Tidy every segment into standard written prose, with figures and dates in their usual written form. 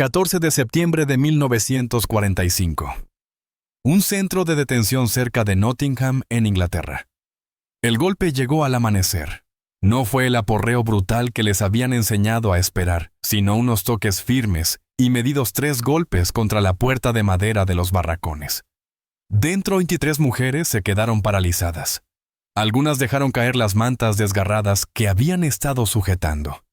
14 de septiembre de 1945. Un centro de detención cerca de Nottingham, en Inglaterra. El golpe llegó al amanecer. No fue el aporreo brutal que les habían enseñado a esperar, sino unos toques firmes y medidos 3 golpes contra la puerta de madera de los barracones. Dentro 23 mujeres se quedaron paralizadas. Algunas dejaron caer las mantas desgarradas que habían estado sujetando.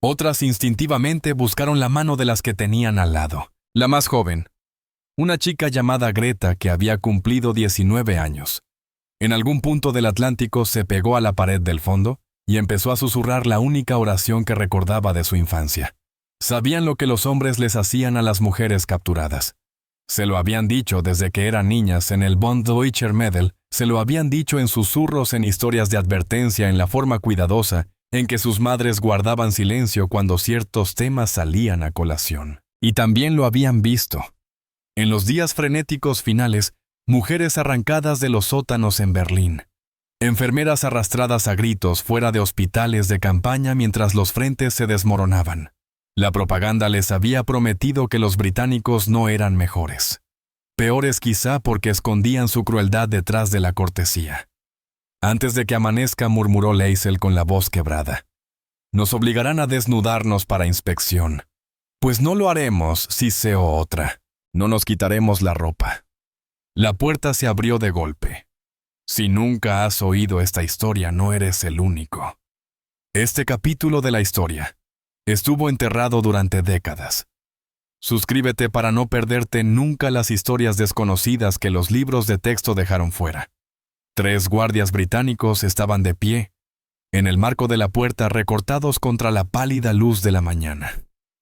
Otras instintivamente buscaron la mano de las que tenían al lado. La más joven, una chica llamada Greta que había cumplido 19 años. En algún punto del Atlántico se pegó a la pared del fondo y empezó a susurrar la única oración que recordaba de su infancia. Sabían lo que los hombres les hacían a las mujeres capturadas. Se lo habían dicho desde que eran niñas en el Bond Deutscher Mädel, se lo habían dicho en susurros en historias de advertencia en la forma cuidadosa en que sus madres guardaban silencio cuando ciertos temas salían a colación. Y también lo habían visto. En los días frenéticos finales, mujeres arrancadas de los sótanos en Berlín. Enfermeras arrastradas a gritos fuera de hospitales de campaña mientras los frentes se desmoronaban. La propaganda les había prometido que los británicos no eran mejores. Peores quizá porque escondían su crueldad detrás de la cortesía. Antes de que amanezca, murmuró Leisel con la voz quebrada. Nos obligarán a desnudarnos para inspección. Pues no lo haremos, si sé otra. No nos quitaremos la ropa. La puerta se abrió de golpe. Si nunca has oído esta historia, no eres el único. Este capítulo de la historia estuvo enterrado durante décadas. Suscríbete para no perderte nunca las historias desconocidas que los libros de texto dejaron fuera. 3 guardias británicos estaban de pie, en el marco de la puerta recortados contra la pálida luz de la mañana.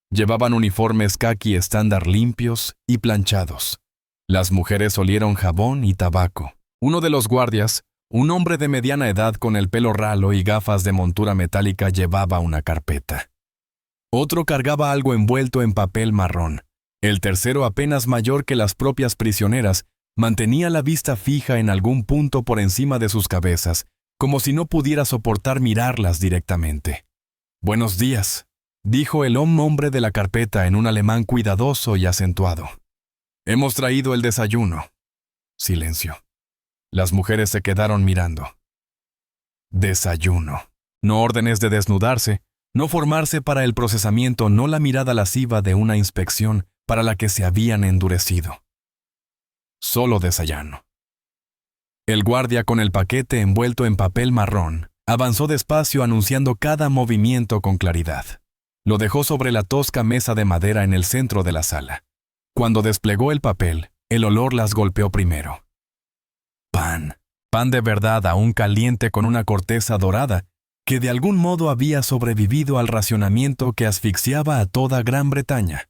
Llevaban uniformes caqui estándar limpios y planchados. Las mujeres olieron jabón y tabaco. Uno de los guardias, un hombre de mediana edad con el pelo ralo y gafas de montura metálica, llevaba una carpeta. Otro cargaba algo envuelto en papel marrón. El tercero, apenas mayor que las propias prisioneras, mantenía la vista fija en algún punto por encima de sus cabezas, como si no pudiera soportar mirarlas directamente. «Buenos días», dijo el hombre de la carpeta en un alemán cuidadoso y acentuado. «Hemos traído el desayuno». Silencio. Las mujeres se quedaron mirando. Desayuno. No órdenes de desnudarse, no formarse para el procesamiento, no la mirada lasciva de una inspección para la que se habían endurecido. Solo desayuno. El guardia con el paquete envuelto en papel marrón avanzó despacio anunciando cada movimiento con claridad. Lo dejó sobre la tosca mesa de madera en el centro de la sala. Cuando desplegó el papel, el olor las golpeó primero. Pan de verdad aún caliente con una corteza dorada que de algún modo había sobrevivido al racionamiento que asfixiaba a toda Gran Bretaña.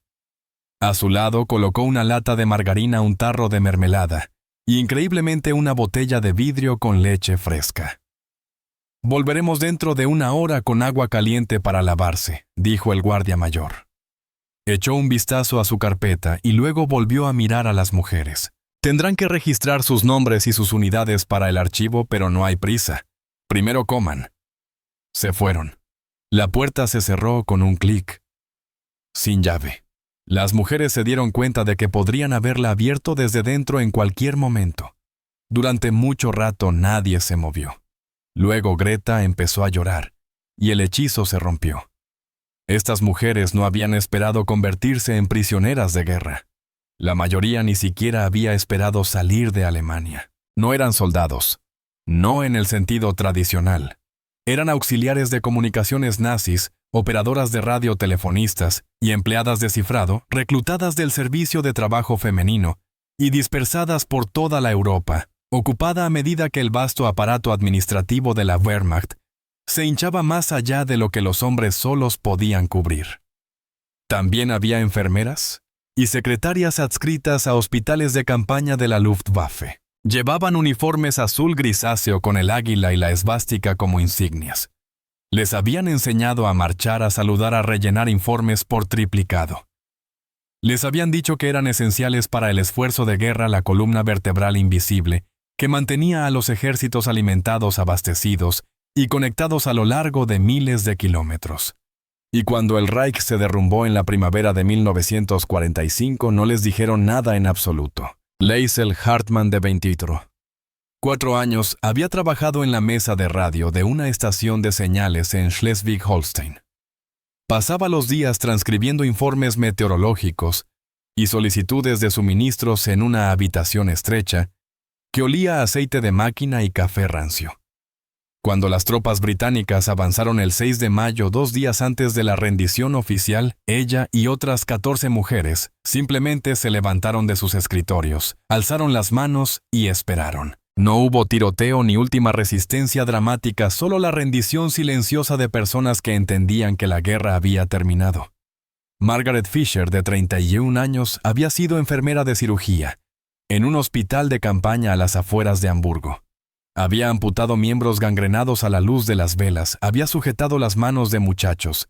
A su lado colocó una lata de margarina, un tarro de mermelada y increíblemente una botella de vidrio con leche fresca. «Volveremos dentro de 1 hora con agua caliente para lavarse», dijo el guardia mayor. Echó un vistazo a su carpeta y luego volvió a mirar a las mujeres. «Tendrán que registrar sus nombres y sus unidades para el archivo, pero no hay prisa. Primero coman». Se fueron. La puerta se cerró con un clic. Sin llave. Las mujeres se dieron cuenta de que podrían haberla abierto desde dentro en cualquier momento. Durante mucho rato nadie se movió. Luego Greta empezó a llorar, y el hechizo se rompió. Estas mujeres no habían esperado convertirse en prisioneras de guerra. La mayoría ni siquiera había esperado salir de Alemania. No eran soldados. No en el sentido tradicional. Eran auxiliares de comunicaciones nazis, operadoras de radio, telefonistas y empleadas de cifrado, reclutadas del servicio de trabajo femenino y dispersadas por toda la Europa, ocupada a medida que el vasto aparato administrativo de la Wehrmacht se hinchaba más allá de lo que los hombres solos podían cubrir. También había enfermeras y secretarias adscritas a hospitales de campaña de la Luftwaffe. Llevaban uniformes azul grisáceo con el águila y la esvástica como insignias. Les habían enseñado a marchar, a saludar, a rellenar informes por triplicado. Les habían dicho que eran esenciales para el esfuerzo de guerra, la columna vertebral invisible que mantenía a los ejércitos alimentados, abastecidos y conectados a lo largo de miles de kilómetros. Y cuando el Reich se derrumbó en la primavera de 1945, no les dijeron nada en absoluto. Liesl Hartmann, de 24 años, había trabajado en la mesa de radio de una estación de señales en Schleswig-Holstein. Pasaba los días transcribiendo informes meteorológicos y solicitudes de suministros en una habitación estrecha que olía a aceite de máquina y café rancio. Cuando las tropas británicas avanzaron el 6 de mayo, 2 días antes de la rendición oficial, ella y otras 14 mujeres simplemente se levantaron de sus escritorios, alzaron las manos y esperaron. No hubo tiroteo ni última resistencia dramática, solo la rendición silenciosa de personas que entendían que la guerra había terminado. Margaret Fisher, de 31 años, había sido enfermera de cirugía en un hospital de campaña a las afueras de Hamburgo. Había amputado miembros gangrenados a la luz de las velas, había sujetado las manos de muchachos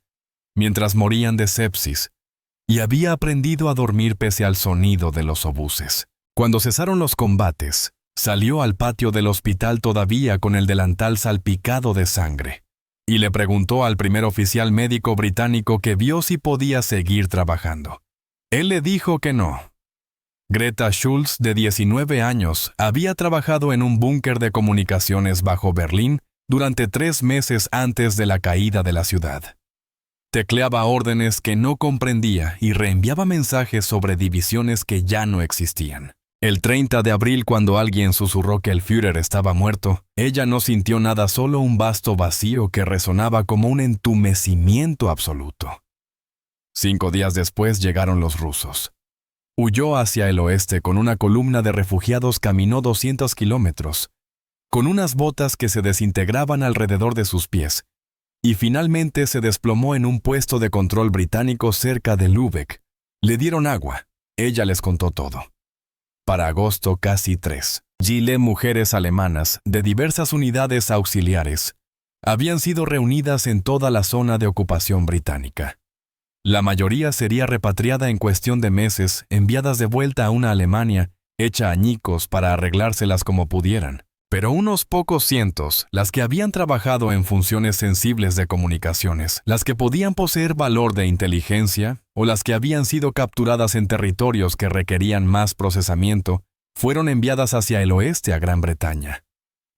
mientras morían de sepsis y había aprendido a dormir pese al sonido de los obuses. Cuando cesaron los combates, salió al patio del hospital todavía con el delantal salpicado de sangre y le preguntó al primer oficial médico británico que vio si podía seguir trabajando. Él le dijo que no. Greta Schulz, de 19 años, había trabajado en un búnker de comunicaciones bajo Berlín durante 3 meses antes de la caída de la ciudad. Tecleaba órdenes que no comprendía y reenviaba mensajes sobre divisiones que ya no existían. El 30 de abril, cuando alguien susurró que el Führer estaba muerto, ella no sintió nada, solo un vasto vacío que resonaba como un entumecimiento absoluto. 5 días después llegaron los rusos. Huyó hacia el oeste con una columna de refugiados, caminó 200 kilómetros, con unas botas que se desintegraban alrededor de sus pies, y finalmente se desplomó en un puesto de control británico cerca de Lübeck. Le dieron agua. Ella les contó todo. Para agosto, casi 3,000 mujeres alemanas de diversas unidades auxiliares habían sido reunidas en toda la zona de ocupación británica. La mayoría sería repatriada en cuestión de meses, enviadas de vuelta a una Alemania hecha añicos para arreglárselas como pudieran. Pero unos pocos cientos, las que habían trabajado en funciones sensibles de comunicaciones, las que podían poseer valor de inteligencia, o las que habían sido capturadas en territorios que requerían más procesamiento, fueron enviadas hacia el oeste a Gran Bretaña.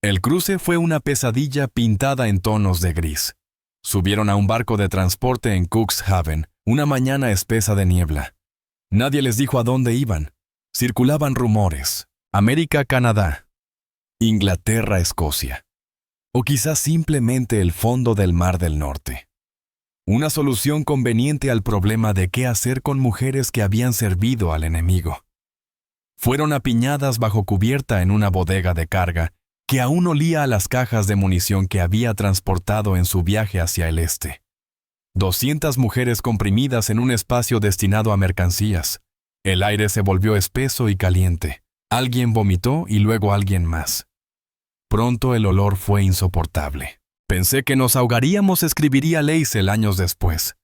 El cruce fue una pesadilla pintada en tonos de gris. Subieron a un barco de transporte en Cuxhaven, una mañana espesa de niebla. Nadie les dijo a dónde iban. Circulaban rumores. América, Canadá. Inglaterra, Escocia. O quizás simplemente el fondo del Mar del Norte. Una solución conveniente al problema de qué hacer con mujeres que habían servido al enemigo. Fueron apiñadas bajo cubierta en una bodega de carga que aún olía a las cajas de munición que había transportado en su viaje hacia el este. 200 mujeres comprimidas en un espacio destinado a mercancías. El aire se volvió espeso y caliente. Alguien vomitó y luego alguien más. Pronto el olor fue insoportable. Pensé que nos ahogaríamos, escribiría Liesl años después.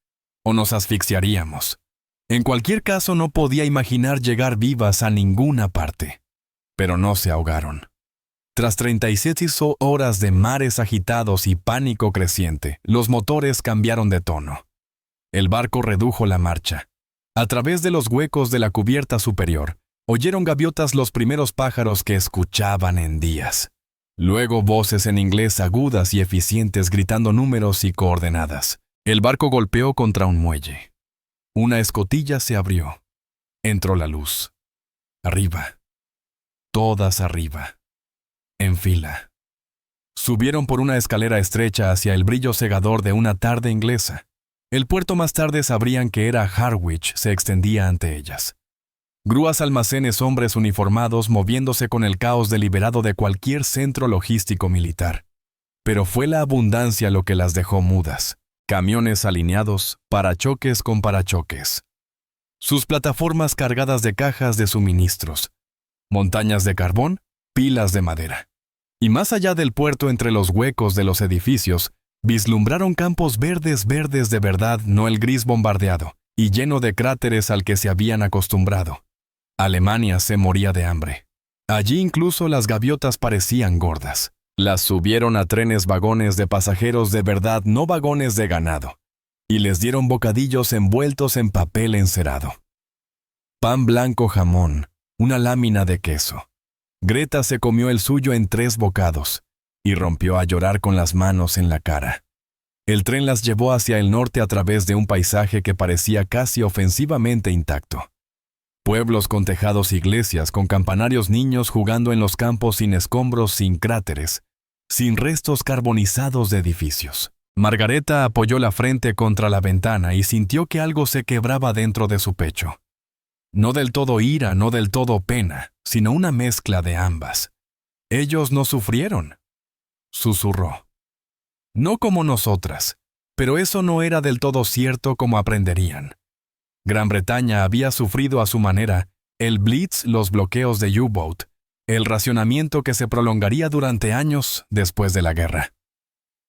O nos asfixiaríamos. En cualquier caso, no podía imaginar llegar vivas a ninguna parte. Pero no se ahogaron. Tras 37 horas de mares agitados y pánico creciente, los motores cambiaron de tono. El barco redujo la marcha. A través de los huecos de la cubierta superior, oyeron gaviotas los primeros pájaros que escuchaban en días. Luego voces en inglés agudas y eficientes gritando números y coordenadas. El barco golpeó contra un muelle. Una escotilla se abrió. Entró la luz. Arriba. Todas arriba. En fila. Subieron por una escalera estrecha hacia el brillo cegador de una tarde inglesa. El puerto más tarde sabrían que era Harwich, se extendía ante ellas. Grúas, almacenes, hombres uniformados moviéndose con el caos deliberado de cualquier centro logístico militar. Pero fue la abundancia lo que las dejó mudas. Camiones alineados, parachoques con parachoques. Sus plataformas cargadas de cajas de suministros. Montañas de carbón, pilas de madera. Y más allá del puerto, entre los huecos de los edificios, vislumbraron campos verdes de verdad, no el gris bombardeado, y lleno de cráteres al que se habían acostumbrado. Alemania se moría de hambre. Allí incluso las gaviotas parecían gordas. Las subieron a trenes vagones de pasajeros de verdad, no vagones de ganado. y les dieron bocadillos envueltos en papel encerado. Pan blanco, jamón, una lámina de queso. Greta se comió el suyo en 3 bocados y rompió a llorar con las manos en la cara. El tren las llevó hacia el norte a través de un paisaje que parecía casi ofensivamente intacto. Pueblos con tejados, iglesias, con campanarios, niños jugando en los campos sin escombros, sin cráteres, sin restos carbonizados de edificios. Margareta apoyó la frente contra la ventana y sintió que algo se quebraba dentro de su pecho. No del todo ira, no del todo pena, sino una mezcla de ambas. Ellos no sufrieron, susurró. No como nosotras, pero eso no era del todo cierto como aprenderían. Gran Bretaña había sufrido a su manera el Blitz, los bloqueos de U-Boat, el racionamiento que se prolongaría durante años después de la guerra.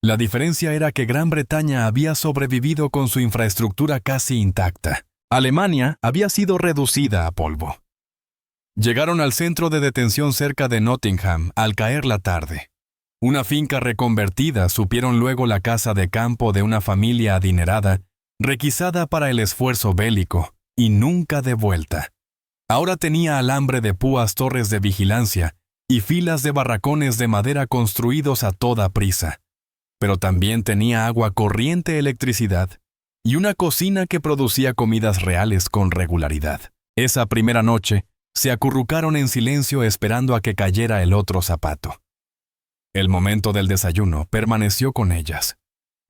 La diferencia era que Gran Bretaña había sobrevivido con su infraestructura casi intacta. Alemania había sido reducida a polvo. Llegaron al centro de detención cerca de Nottingham al caer la tarde. Una finca reconvertida, supieron luego, la casa de campo de una familia adinerada, requisada para el esfuerzo bélico, y nunca de vuelta. Ahora tenía alambre de púas, torres de vigilancia y filas de barracones de madera construidos a toda prisa. Pero también tenía agua corriente, electricidad, y una cocina que producía comidas reales con regularidad. Esa primera noche, se acurrucaron en silencio esperando a que cayera el otro zapato. El momento del desayuno permaneció con ellas.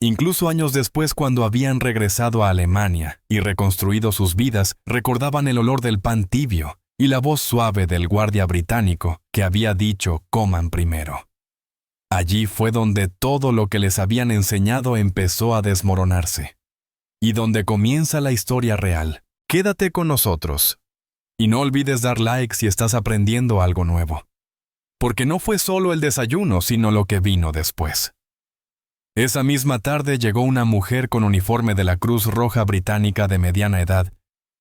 Incluso años después, cuando habían regresado a Alemania y reconstruido sus vidas, recordaban el olor del pan tibio y la voz suave del guardia británico que había dicho «coman primero». Allí fue donde todo lo que les habían enseñado empezó a desmoronarse. Y donde comienza la historia real. Quédate con nosotros. Y no olvides dar like si estás aprendiendo algo nuevo. Porque no fue solo el desayuno, sino lo que vino después. Esa misma tarde llegó una mujer con uniforme de la Cruz Roja Británica de mediana edad,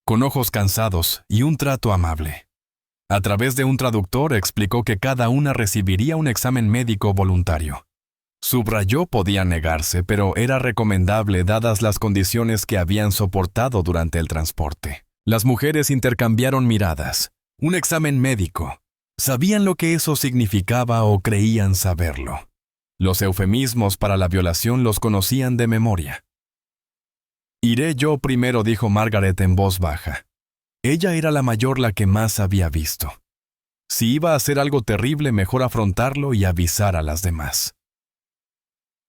con ojos cansados y un trato amable. A través de un traductor explicó que cada una recibiría un examen médico voluntario. Subrayó podía negarse, pero era recomendable dadas las condiciones que habían soportado durante el transporte. Las mujeres intercambiaron miradas. Un examen médico. Sabían lo que eso significaba o creían saberlo. Los eufemismos para la violación los conocían de memoria. «Iré yo primero», dijo Margaret en voz baja. Ella era la mayor, la que más había visto. Si iba a hacer algo terrible, mejor afrontarlo y avisar a las demás.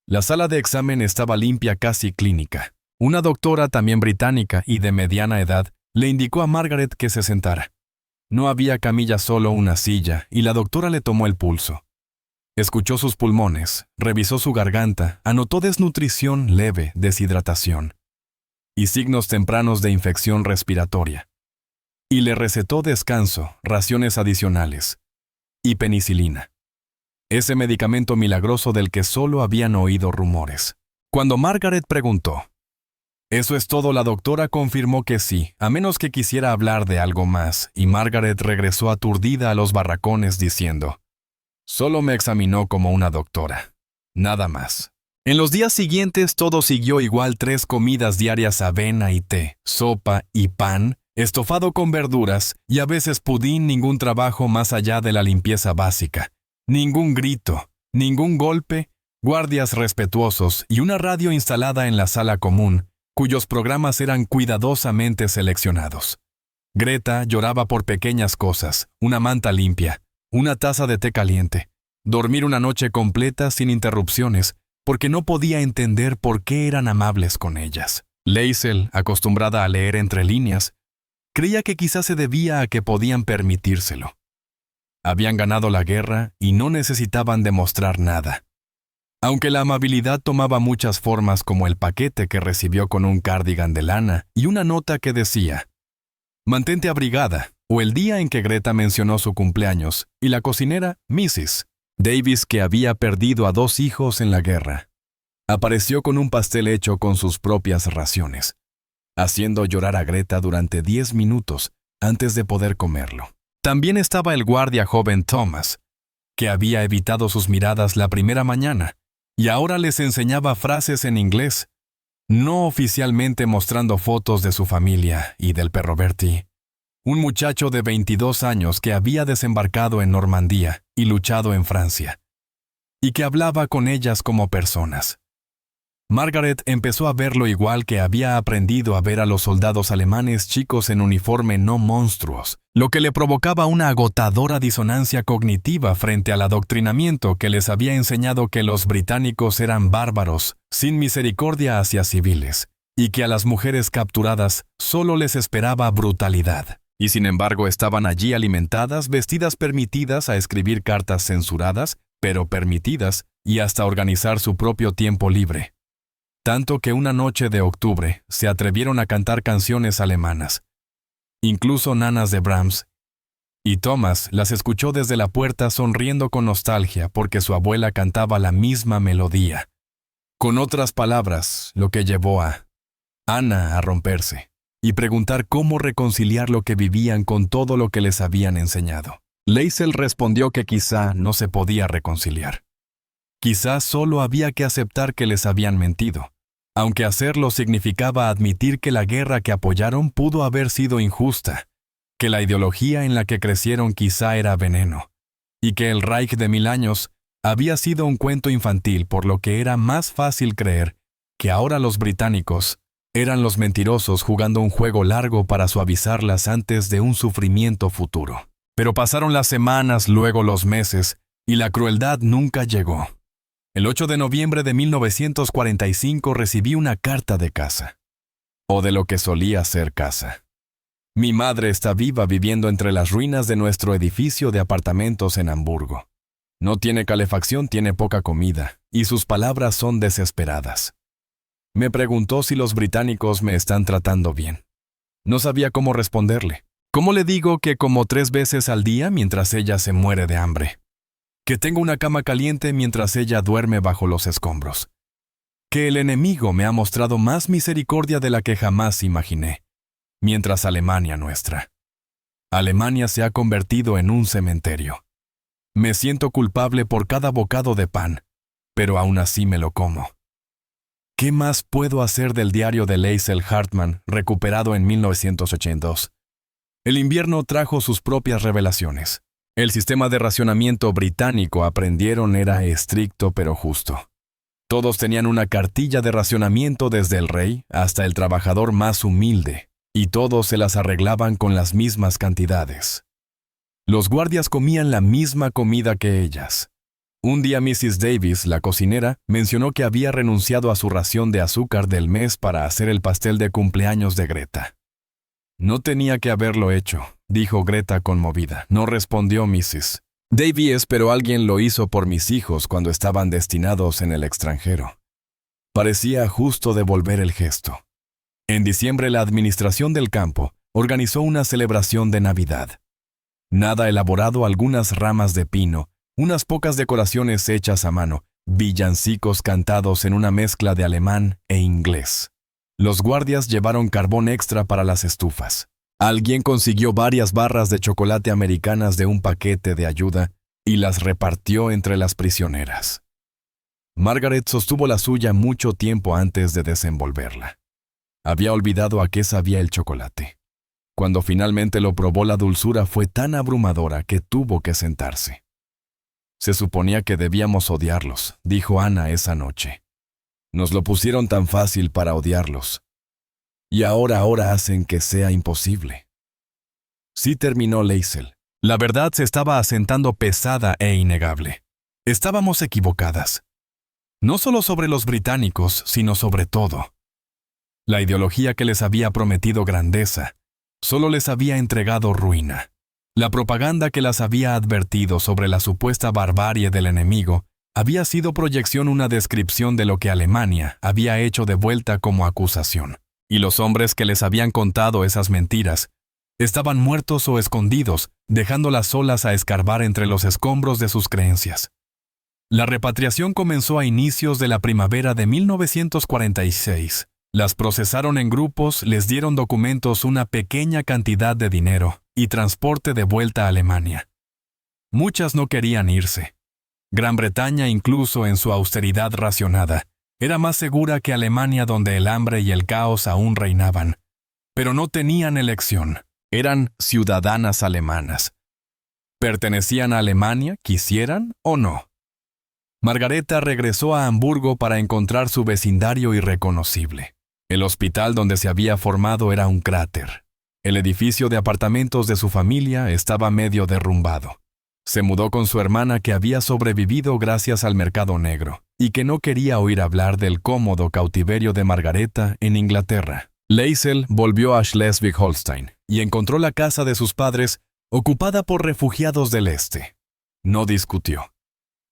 La sala de examen estaba limpia, casi clínica. Una doctora, también británica y de mediana edad, le indicó a Margaret que se sentara. No había camilla, solo una silla, y la doctora le tomó el pulso. Escuchó sus pulmones, revisó su garganta, anotó desnutrición leve, deshidratación y signos tempranos de infección respiratoria. Y le recetó descanso, raciones adicionales y penicilina. Ese medicamento milagroso del que solo habían oído rumores. Cuando Margaret preguntó, «¿Eso es todo?», la doctora confirmó que sí, a menos que quisiera hablar de algo más, y Margaret regresó aturdida a los barracones diciendo, «Solo me examinó como una doctora. Nada más». En los días siguientes todo siguió igual: 3 comidas diarias, avena y té, sopa y pan, estofado con verduras y a veces pudín, ningún trabajo más allá de la limpieza básica, ningún grito, ningún golpe, guardias respetuosos y una radio instalada en la sala común, cuyos programas eran cuidadosamente seleccionados. Greta lloraba por pequeñas cosas: una manta limpia, una taza de té caliente, dormir una noche completa sin interrupciones, porque no podía entender por qué eran amables con ellas. Liesl, acostumbrada a leer entre líneas, creía que quizás se debía a que podían permitírselo. Habían ganado la guerra y no necesitaban demostrar nada. Aunque la amabilidad tomaba muchas formas, como el paquete que recibió con un cardigan de lana y una nota que decía «Mantente abrigada», o el día en que Greta mencionó su cumpleaños, y la cocinera, Mrs. Davis, que había perdido a 2 hijos en la guerra, apareció con un pastel hecho con sus propias raciones, haciendo llorar a Greta durante 10 minutos antes de poder comerlo. También estaba el guardia joven Thomas, que había evitado sus miradas la primera mañana, y ahora les enseñaba frases en inglés. no oficialmente mostrando fotos de su familia y del perro Bertie, un muchacho de 22 años que había desembarcado en Normandía y luchado en Francia, y que hablaba con ellas como personas. Margaret empezó a verlo igual que había aprendido a ver a los soldados alemanes chicos en uniforme no monstruos, lo que le provocaba una agotadora disonancia cognitiva frente al adoctrinamiento que les había enseñado que los británicos eran bárbaros, sin misericordia hacia civiles, y que a las mujeres capturadas solo les esperaba brutalidad. Y sin embargo estaban allí alimentadas, vestidas permitidas a escribir cartas censuradas, pero permitidas, y hasta organizar su propio tiempo libre. Tanto que una noche de octubre se atrevieron a cantar canciones alemanas, incluso nanas de Brahms, y Thomas las escuchó desde la puerta sonriendo con nostalgia porque su abuela cantaba la misma melodía. Con otras palabras, lo que llevó a Ana a romperse y preguntar cómo reconciliar lo que vivían con todo lo que les habían enseñado. Liesl respondió que quizá no se podía reconciliar. Quizás solo había que aceptar que les habían mentido, aunque hacerlo significaba admitir que la guerra que apoyaron pudo haber sido injusta, que la ideología en la que crecieron quizá era veneno, y que el Reich de 1000 años había sido un cuento infantil, por lo que era más fácil creer que ahora los británicos eran los mentirosos jugando un juego largo para suavizarlas antes de un sufrimiento futuro. Pero pasaron las semanas, luego los meses, y la crueldad nunca llegó. El 8 de noviembre de 1945 recibí una carta de casa, o de lo que solía ser casa. Mi madre está viva viviendo entre las ruinas de nuestro edificio de apartamentos en Hamburgo. No tiene calefacción, tiene poca comida, y sus palabras son desesperadas. Me preguntó si los británicos me están tratando bien. No sabía cómo responderle. ¿Cómo le digo que como 3 veces al día mientras ella se muere de hambre? Que tengo una cama caliente mientras ella duerme bajo los escombros. Que el enemigo me ha mostrado más misericordia de la que jamás imaginé, mientras Alemania nuestra. Alemania se ha convertido en un cementerio. Me siento culpable por cada bocado de pan, pero aún así me lo como. ¿Qué más puedo hacer del diario de Liesl Hartmann, recuperado en 1982? El invierno trajo sus propias revelaciones. El sistema de racionamiento británico, aprendieron, era estricto pero justo. Todos tenían una cartilla de racionamiento desde el rey hasta el trabajador más humilde, y todos se las arreglaban con las mismas cantidades. Los guardias comían la misma comida que ellas. Un día Mrs. Davis, la cocinera, mencionó que había renunciado a su ración de azúcar del mes para hacer el pastel de cumpleaños de Greta. No tenía que haberlo hecho, dijo Greta conmovida. No respondió Mrs. Davies, pero alguien lo hizo por mis hijos cuando estaban destinados en el extranjero. Parecía justo devolver el gesto. En diciembre, la administración del campo organizó una celebración de Navidad. Nada elaborado, algunas ramas de pino, unas pocas decoraciones hechas a mano, villancicos cantados en una mezcla de alemán e inglés. Los guardias llevaron carbón extra para las estufas. Alguien consiguió varias barras de chocolate americanas de un paquete de ayuda y las repartió entre las prisioneras. Margaret sostuvo la suya mucho tiempo antes de desenvolverla. Había olvidado a qué sabía el chocolate. Cuando finalmente lo probó, la dulzura fue tan abrumadora que tuvo que sentarse. Se suponía que debíamos odiarlos, dijo Ana esa noche. Nos lo pusieron tan fácil para odiarlos. Y ahora hacen que sea imposible. Sí, terminó Liesl. La verdad se estaba asentando pesada e innegable. Estábamos equivocadas. No solo sobre los británicos, sino sobre todo. La ideología que les había prometido grandeza, solo les había entregado ruina. La propaganda que las había advertido sobre la supuesta barbarie del enemigo había sido proyección, una descripción de lo que Alemania había hecho de vuelta como acusación. Y los hombres que les habían contado esas mentiras estaban muertos o escondidos, dejándolas solas a escarbar entre los escombros de sus creencias. La repatriación comenzó a inicios de la primavera de 1946. Las procesaron en grupos, les dieron documentos, una pequeña cantidad de dinero y transporte de vuelta a Alemania. Muchas no querían irse. Gran Bretaña, incluso en su austeridad racionada, Era más segura que Alemania, donde el hambre y el caos aún reinaban. Pero no tenían elección. Eran ciudadanas alemanas. Pertenecían a Alemania, quisieran o no. Margareta regresó a Hamburgo para encontrar su vecindario irreconocible. El hospital donde se había formado era un cráter. El edificio de apartamentos de su familia estaba medio derrumbado. Se mudó con su hermana, que había sobrevivido gracias al mercado negro y que no quería oír hablar del cómodo cautiverio de Margareta en Inglaterra. Liesl volvió a Schleswig-Holstein y encontró la casa de sus padres ocupada por refugiados del este. No discutió.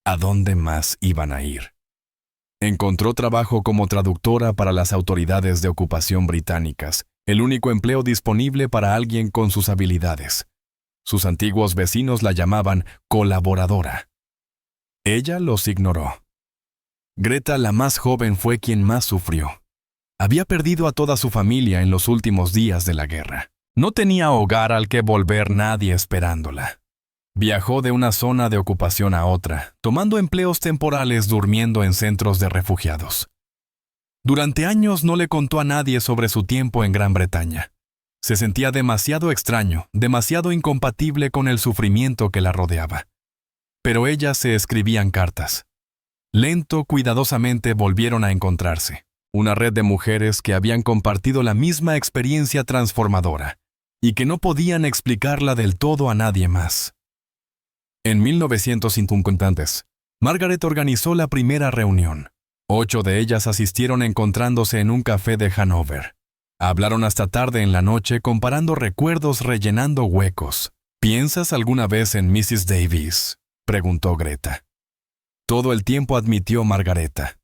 ¿A dónde más iban a ir? Encontró trabajo como traductora para las autoridades de ocupación británicas, el único empleo disponible para alguien con sus habilidades. Sus antiguos vecinos la llamaban colaboradora. Ella los ignoró. Greta, la más joven, fue quien más sufrió. Había perdido a toda su familia en los últimos días de la guerra. No tenía hogar al que volver, nadie esperándola. Viajó de una zona de ocupación a otra, tomando empleos temporales durmiendo en centros de refugiados. Durante años no le contó a nadie sobre su tiempo en Gran Bretaña. Se sentía demasiado extraño, demasiado incompatible con el sufrimiento que la rodeaba. Pero ellas se escribían cartas. Lento, cuidadosamente volvieron a encontrarse. Una red de mujeres que habían compartido la misma experiencia transformadora y que no podían explicarla del todo a nadie más. En 1950, Margaret organizó la primera reunión. 8 de ellas asistieron encontrándose en un café de Hannover. Hablaron hasta tarde en la noche comparando recuerdos, rellenando huecos. ¿Piensas alguna vez en Mrs. Davies?, preguntó Greta. Todo el tiempo, admitió Margareta.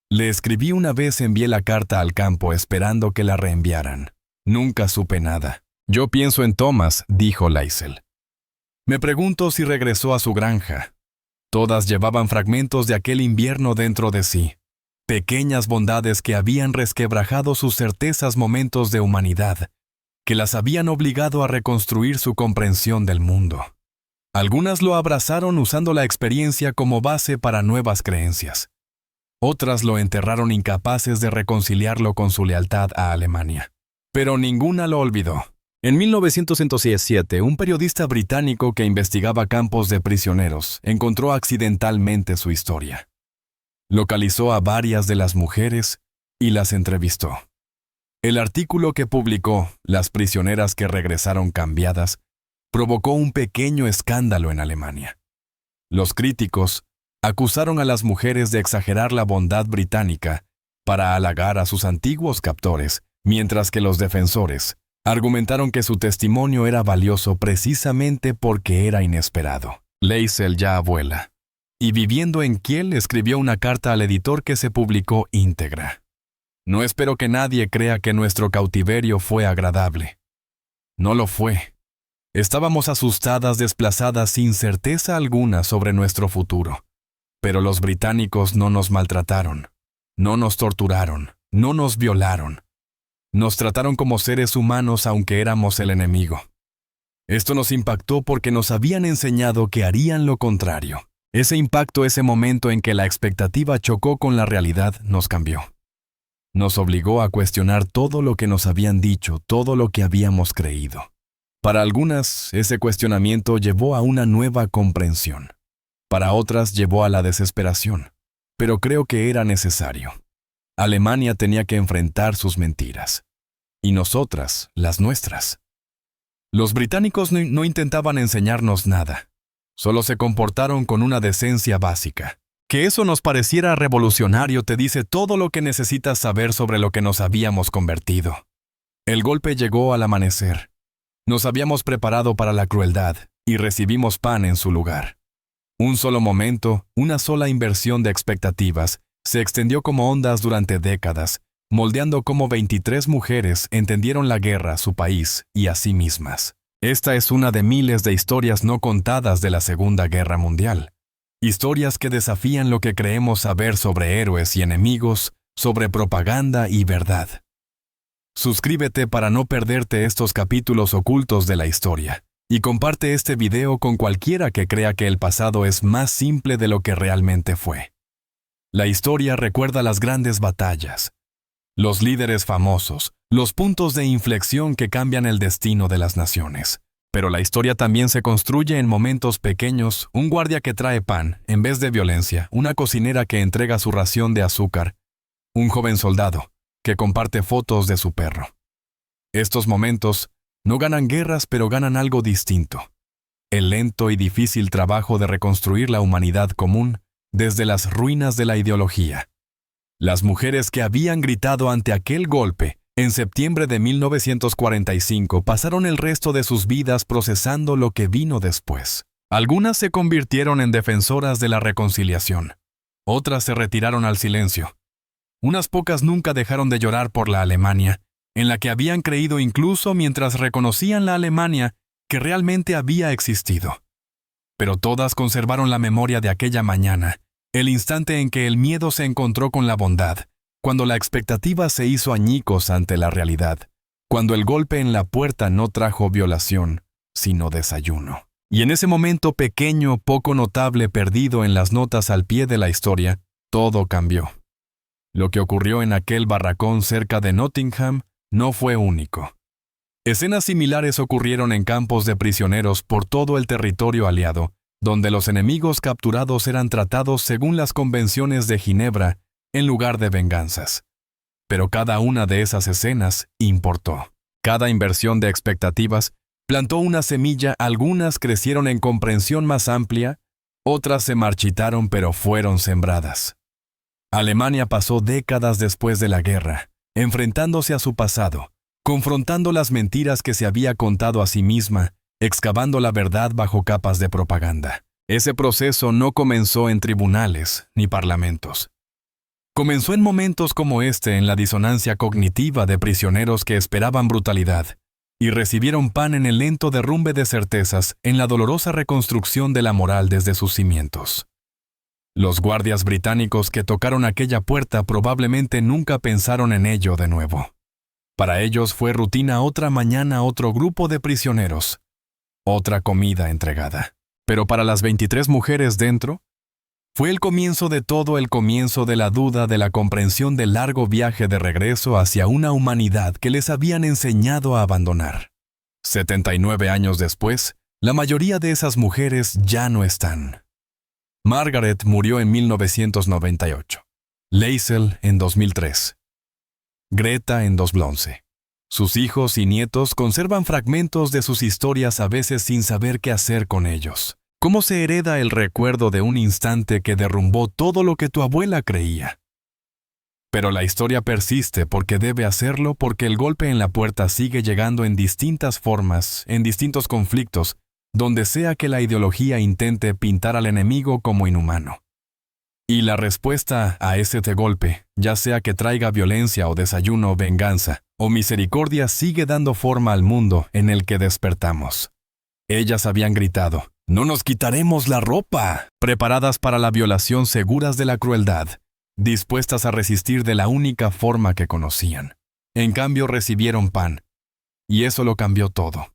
Le escribí una vez, envié la carta al campo esperando que la reenviaran. Nunca supe nada. Yo pienso en Thomas, dijo Liesl. Me pregunto si regresó a su granja. Todas llevaban fragmentos de aquel invierno dentro de sí. Pequeñas bondades que habían resquebrajado sus certezas, momentos de humanidad, que las habían obligado a reconstruir su comprensión del mundo. Algunas lo abrazaron usando la experiencia como base para nuevas creencias. Otras lo enterraron, incapaces de reconciliarlo con su lealtad a Alemania. Pero ninguna lo olvidó. En 1907, un periodista británico que investigaba campos de prisioneros encontró accidentalmente su historia. Localizó a varias de las mujeres y las entrevistó. El artículo que publicó, Las prisioneras que regresaron cambiadas, provocó un pequeño escándalo en Alemania. Los críticos acusaron a las mujeres de exagerar la bondad británica para halagar a sus antiguos captores, mientras que los defensores argumentaron que su testimonio era valioso precisamente porque era inesperado. Liesl, ya abuela, y viviendo en Kiel, escribió una carta al editor que se publicó íntegra. No espero que nadie crea que nuestro cautiverio fue agradable. No lo fue. Estábamos asustadas, desplazadas, sin certeza alguna sobre nuestro futuro. Pero los británicos no nos maltrataron, no nos torturaron, no nos violaron. Nos trataron como seres humanos aunque éramos el enemigo. Esto nos impactó porque nos habían enseñado que harían lo contrario. Ese impacto, ese momento en que la expectativa chocó con la realidad, nos cambió. Nos obligó a cuestionar todo lo que nos habían dicho, todo lo que habíamos creído. Para algunas, ese cuestionamiento llevó a una nueva comprensión. Para otras, llevó a la desesperación. Pero creo que era necesario. Alemania tenía que enfrentar sus mentiras. Y nosotras, las nuestras. Los británicos no intentaban enseñarnos nada. Solo se comportaron con una decencia básica. Que eso nos pareciera revolucionario te dice todo lo que necesitas saber sobre lo que nos habíamos convertido. El golpe llegó al amanecer. Nos habíamos preparado para la crueldad y recibimos pan en su lugar. Un solo momento, una sola inversión de expectativas, se extendió como ondas durante décadas, moldeando cómo 23 mujeres entendieron la guerra, su país y a sí mismas. Esta es una de miles de historias no contadas de la Segunda Guerra Mundial. Historias que desafían lo que creemos saber sobre héroes y enemigos, sobre propaganda y verdad. Suscríbete para no perderte estos capítulos ocultos de la historia. Y comparte este video con cualquiera que crea que el pasado es más simple de lo que realmente fue. La historia recuerda las grandes batallas, los líderes famosos, los puntos de inflexión que cambian el destino de las naciones. Pero la historia también se construye en momentos pequeños, un guardia que trae pan en vez de violencia, una cocinera que entrega su ración de azúcar, un joven soldado que comparte fotos de su perro. Estos momentos no ganan guerras, pero ganan algo distinto: el lento y difícil trabajo de reconstruir la humanidad común desde las ruinas de la ideología. Las mujeres que habían gritado ante aquel golpe en septiembre de 1945 pasaron el resto de sus vidas procesando lo que vino después. Algunas se convirtieron en defensoras de la reconciliación. Otras se retiraron al silencio. Unas pocas nunca dejaron de llorar por la Alemania, en la que habían creído incluso mientras reconocían la Alemania que realmente había existido. Pero todas conservaron la memoria de aquella mañana, el instante en que el miedo se encontró con la bondad, cuando la expectativa se hizo añicos ante la realidad, cuando el golpe en la puerta no trajo violación, sino desayuno. Y en ese momento pequeño, poco notable, perdido en las notas al pie de la historia, todo cambió. Lo que ocurrió en aquel barracón cerca de Nottingham no fue único. Escenas similares ocurrieron en campos de prisioneros por todo el territorio aliado, donde los enemigos capturados eran tratados según las convenciones de Ginebra en lugar de venganzas. Pero cada una de esas escenas importó. Cada inversión de expectativas plantó una semilla, algunas crecieron en comprensión más amplia, otras se marchitaron pero fueron sembradas. Alemania pasó décadas después de la guerra, enfrentándose a su pasado, confrontando las mentiras que se había contado a sí misma, excavando la verdad bajo capas de propaganda. Ese proceso no comenzó en tribunales ni parlamentos. Comenzó en momentos como este, en la disonancia cognitiva de prisioneros que esperaban brutalidad y recibieron pan en el lento derrumbe de certezas, en la dolorosa reconstrucción de la moral desde sus cimientos. Los guardias británicos que tocaron aquella puerta probablemente nunca pensaron en ello de nuevo. Para ellos fue rutina otra mañana, otro grupo de prisioneros, otra comida entregada. Pero para las 23 mujeres dentro, fue el comienzo de todo, el comienzo de la duda, de la comprensión del largo viaje de regreso hacia una humanidad que les habían enseñado a abandonar. 79 años después, la mayoría de esas mujeres ya no están. Margaret murió en 1998, Liesl en 2003, Greta en 2011. Sus hijos y nietos conservan fragmentos de sus historias, a veces sin saber qué hacer con ellos. ¿Cómo se hereda el recuerdo de un instante que derrumbó todo lo que tu abuela creía? Pero la historia persiste porque debe hacerlo, porque el golpe en la puerta sigue llegando en distintas formas, en distintos conflictos, donde sea que la ideología intente pintar al enemigo como inhumano. Y la respuesta a ese golpe, ya sea que traiga violencia o desayuno, venganza o misericordia, sigue dando forma al mundo en el que despertamos. Ellas habían gritado: «¡No nos quitaremos la ropa!», preparadas para la violación, seguras de la crueldad, dispuestas a resistir de la única forma que conocían. En cambio recibieron pan, y eso lo cambió todo.